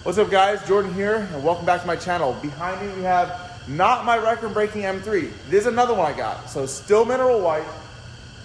What's up guys, Jordan here, and welcome back to my channel. Behind me we have not my record-breaking M3. This is another one I got. So still mineral white,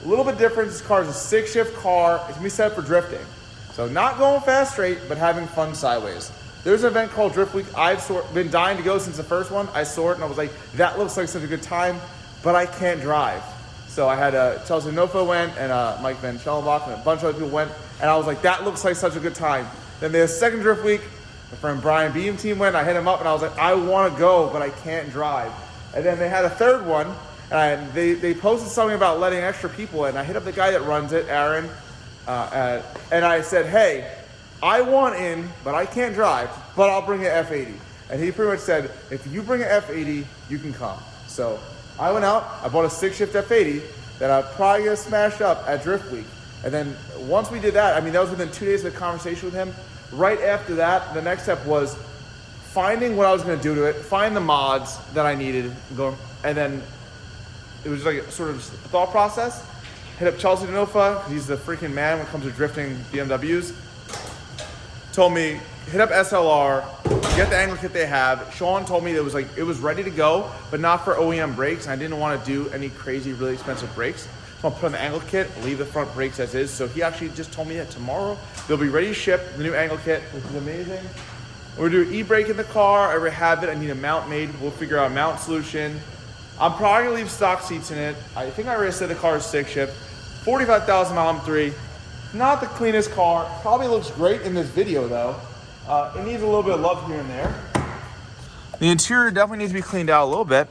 a little bit different. This car is a 6-shift car. It's gonna be set up for drifting. So not going fast straight, but having fun sideways. There's an event called Drift Week. I've been dying to go since the first one. I saw it and I was like, that looks like such a good time, but I can't drive. So I had Chelsea Nofo went, and Mike Van Schellenbach, and a bunch of other people went, and I was like, that looks like such a good time. Then the second Drift Week, my friend Brian Beam team went, I hit him up and I was like, I want to go, but I can't drive. And then they had a third one, and they posted something about letting extra people in. I hit up the guy that runs it, Aaron, and I said, hey, I want in, but I can't drive, but I'll bring an F80. And he pretty much said, if you bring an F80, you can come. So I went out, I bought a 6-shift F80 that I probably gonna smash up at Drift Week. And then once we did that, I mean, that was within 2 days of the conversation with him. Right after that, the next step was finding what I was gonna do to it, find the mods that I needed, and then it was like sort of a thought process. Hit up Chelsea Denofa, because he's the freaking man when it comes to drifting BMWs. Told me, hit up SLR, get the angle kit they have. Sean told me that it was ready to go, but not for OEM brakes, and I didn't want to do any crazy, really expensive brakes. So I'll put on the angle kit, leave the front brakes as is. So he actually just told me that tomorrow they'll be ready to ship the new angle kit, which is amazing. We're doing e-brake in the car. I already have it. I need a mount made. We'll figure out a mount solution. I'm probably gonna leave stock seats in it. I think I already said the car is 6-shift. 45,000 mile M3. Not the cleanest car. Probably looks great in this video though. It needs a little bit of love here and there. The interior definitely needs to be cleaned out a little bit,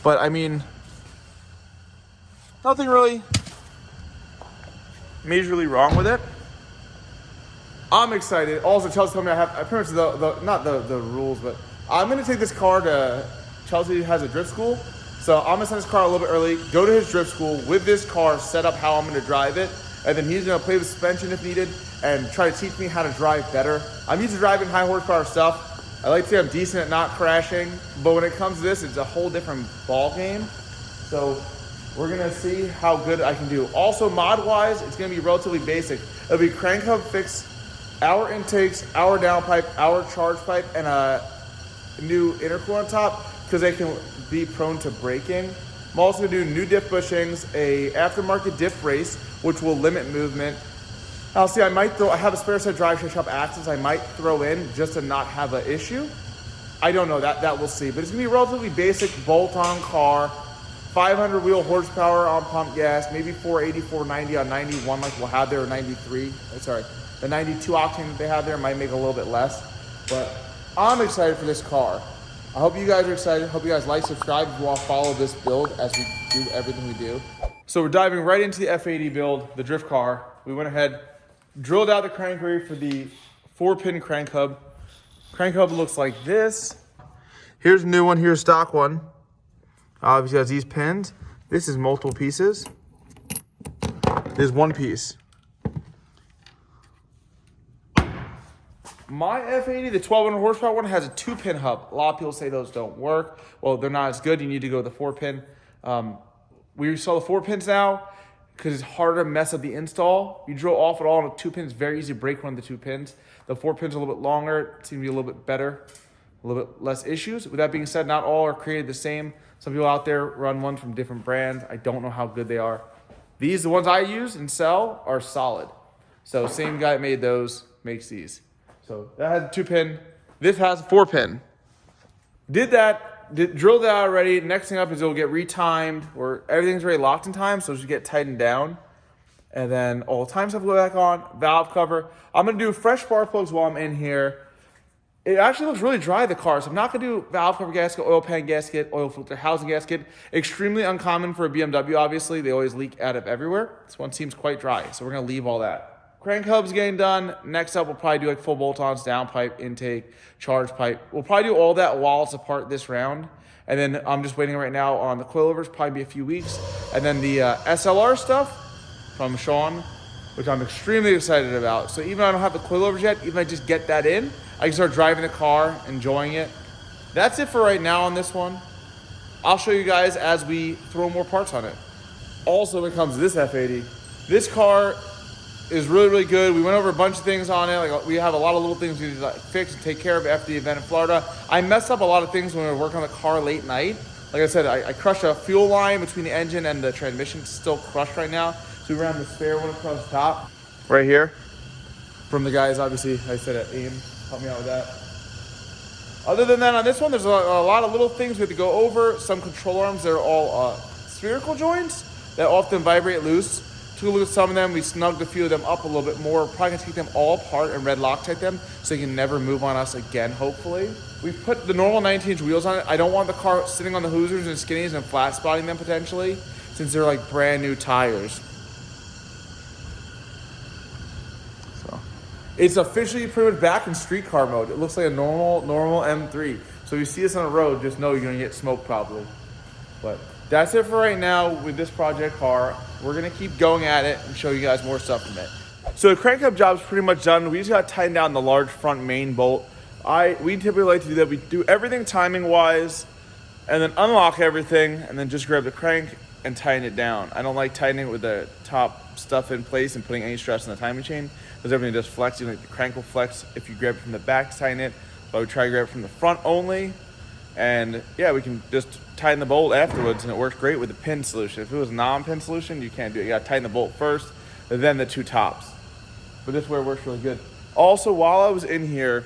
but I mean, nothing really majorly wrong with it. I'm excited. Also, Chelsea told me I pretty much not the rules, but I'm gonna take this car to, Chelsea has a drift school. So I'm gonna send this car a little bit early, go to his drift school with this car, set up how I'm gonna drive it, and then he's gonna play with suspension if needed and try to teach me how to drive better. I'm used to driving high horsepower stuff. I like to say I'm decent at not crashing, but when it comes to this, it's a whole different ball game. So we're gonna see how good I can do. Also, mod-wise, it's gonna be relatively basic. It'll be crank hub fix, our intakes, our downpipe, our charge pipe, and a new intercooler on top, because they can be prone to braking. I'm also gonna do new diff bushings, a aftermarket diff brace, which will limit movement. I'll see, I have a spare set of drive shop axles I might throw in just to not have an issue. I don't know, that we'll see. But it's gonna be a relatively basic bolt-on car, 500 wheel horsepower on pump gas, maybe 480, 490 on 91 like we'll have there, or 93. Sorry, the 92 octane that they have there might make a little bit less. But I'm excited for this car. I hope you guys are excited. Hope you guys like, subscribe, if you all follow this build as we do everything we do. So we're diving right into the F80 build, the drift car. We went ahead, drilled out the crank ring for the 4-pin crank hub. Crank hub looks like this. Here's a new one, here's a stock one. Obviously has these pins. This is multiple pieces. There's one piece. My F80, the 1200 horsepower one, has a 2-pin hub. A lot of people say those don't work. Well, they're not as good. You need to go with the 4-pin. We sell the 4 pins now because it's harder to mess up the install. You drill off it all on a 2 pin. It's very easy to break one of the 2 pins. The 4 pins are a little bit longer. It seems to be a little bit better, a little bit less issues. With that being said, not all are created the same. Some people out there run ones from different brands. I don't know how good they are. The ones I use and sell, are solid. So same guy that made those makes these. So that has a 2-pin. This has a 4-pin. Drilled that already. Next thing up is it'll get retimed, or everything's already locked in time, so it should get tightened down. And then all the time stuff will go back on. Valve cover. I'm gonna do fresh spark plugs while I'm in here. It actually looks really dry, the car, so I'm not gonna do valve cover gasket, oil pan gasket, oil filter housing gasket. Extremely uncommon for a BMW, obviously. They always leak out of everywhere. This one seems quite dry, so we're gonna leave all that. Crank hub's getting done. Next up, we'll probably do like full bolt-ons, downpipe, intake, charge pipe. We'll probably do all that while it's apart this round. And then I'm just waiting right now on the coilovers, probably be a few weeks. And then the SLR stuff from Sean, which I'm extremely excited about. So even though I don't have the coilovers yet, even if I just get that in, I can start driving the car, enjoying it. That's it for right now on this one. I'll show you guys as we throw more parts on it. Also, when it comes to this F80, this car is really, really good. We went over a bunch of things on it. Like we have a lot of little things we need to fix and take care of after the event in Florida. I messed up a lot of things when we were working on the car late night. Like I said, I crushed a fuel line between the engine and the transmission. It's still crushed right now. So we ran the spare one across the top right here from the guys, obviously, I said at AIM, help me out with that. Other than that, on this one, there's a lot of little things we have to go over. Some control arms, they're all spherical joints that often vibrate loose. Took a look at some of them. We snugged a few of them up a little bit more. Probably gonna take them all apart and red Loctite them so they can never move on us again, hopefully. We put the normal 19-inch wheels on it. I don't want the car sitting on the Hoosiers and Skinnies and flat spotting them potentially, since they're like brand new tires. So it's officially pretty much back in street car mode. It looks like a normal M3. So if you see this on the road, just know you're gonna get smoked probably. But that's it for right now with this project car. We're gonna keep going at it and show you guys more stuff from it. So the crank hub job's pretty much done. We just gotta tighten down the large front main bolt. We typically like to do that. We do everything timing wise and then unlock everything and then just grab the crank and tighten it down. I don't like tightening it with the top stuff in place and putting any stress on the timing chain because everything just flexes. Like the crank will flex if you grab it from the back to tighten it, but I would try to grab it from the front only. And yeah, we can just tighten the bolt afterwards and it works great with the pin solution. If it was a non-pin solution, you can't do it. You gotta tighten the bolt first and then the two tops. But this way it works really good. Also, while I was in here,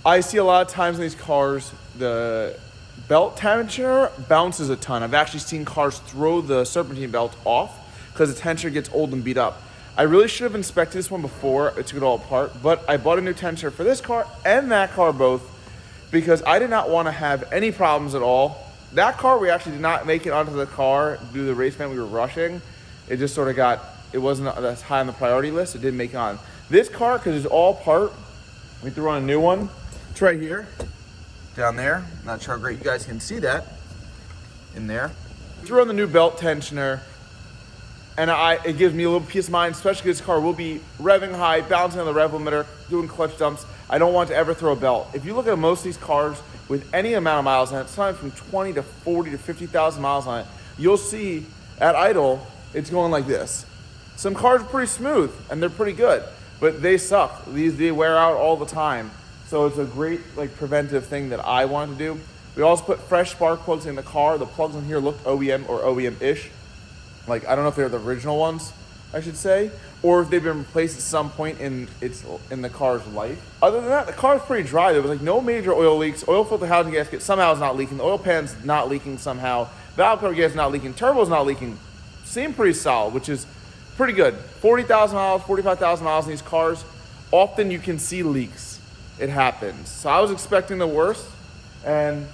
I see a lot of times in these cars, the belt tensioner bounces a ton. I've actually seen cars throw the serpentine belt off because the tensioner gets old and beat up. I really should have inspected this one before I took it all apart, but I bought a new tensioner for this car and that car both because I did not want to have any problems at all. That car, we actually did not make it onto the car due to the race event we were rushing. It just sort of it wasn't as high on the priority list. It didn't make it on. This car, because it's all part, we threw on a new one. It's right here, down there. Not sure how great you guys can see that in there. Threw on the new belt tensioner, and it gives me a little peace of mind, especially because this car will be revving high, bouncing on the rev limiter, doing clutch dumps. I don't want to ever throw a belt. If you look at most of these cars with any amount of miles on it, something from 20 to 40 to 50,000 miles on it, you'll see at idle, it's going like this. Some cars are pretty smooth and they're pretty good, but they suck. They wear out all the time. So it's a great preventive thing that I wanted to do. We also put fresh spark plugs in the car. The plugs in here look OEM or OEM-ish. I don't know if they're the original ones, I should say, or if they've been replaced at some point in the car's life. Other than that, the car's pretty dry. There was no major oil leaks. Oil filter housing gasket somehow is not leaking. The oil pan's not leaking somehow. Valve cover gas is not leaking. Turbo's not leaking. Seem pretty solid, which is pretty good. 40,000 miles, 45,000 miles in these cars. Often you can see leaks. It happens. So I was expecting the worst and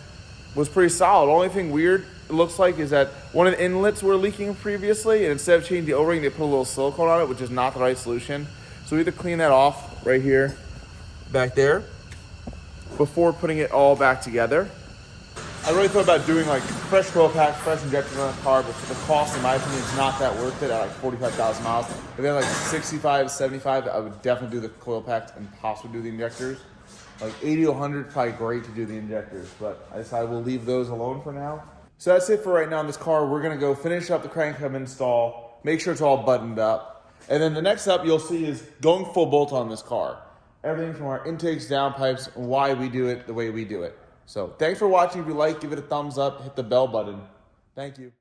was pretty solid. Only thing weird it looks like is that one of the inlets were leaking previously, and instead of changing the O-ring, they put a little silicone on it, which is not the right solution. So we have to clean that off right here, back there, before putting it all back together. I really thought about doing fresh coil packs, fresh injectors on the car, but for the cost, in my opinion, it's not that worth it at 45,000 miles. If they had 65, 75, I would definitely do the coil packs and possibly do the injectors. 80 to 100, probably great to do the injectors, but I decided we'll leave those alone for now. So that's it for right now in this car. We're gonna go finish up the crank hub install, make sure it's all buttoned up. And then the next step you'll see is going full bolt on this car. Everything from our intakes, downpipes, and why we do it the way we do it. So thanks for watching. If you like, give it a thumbs up, hit the bell button. Thank you.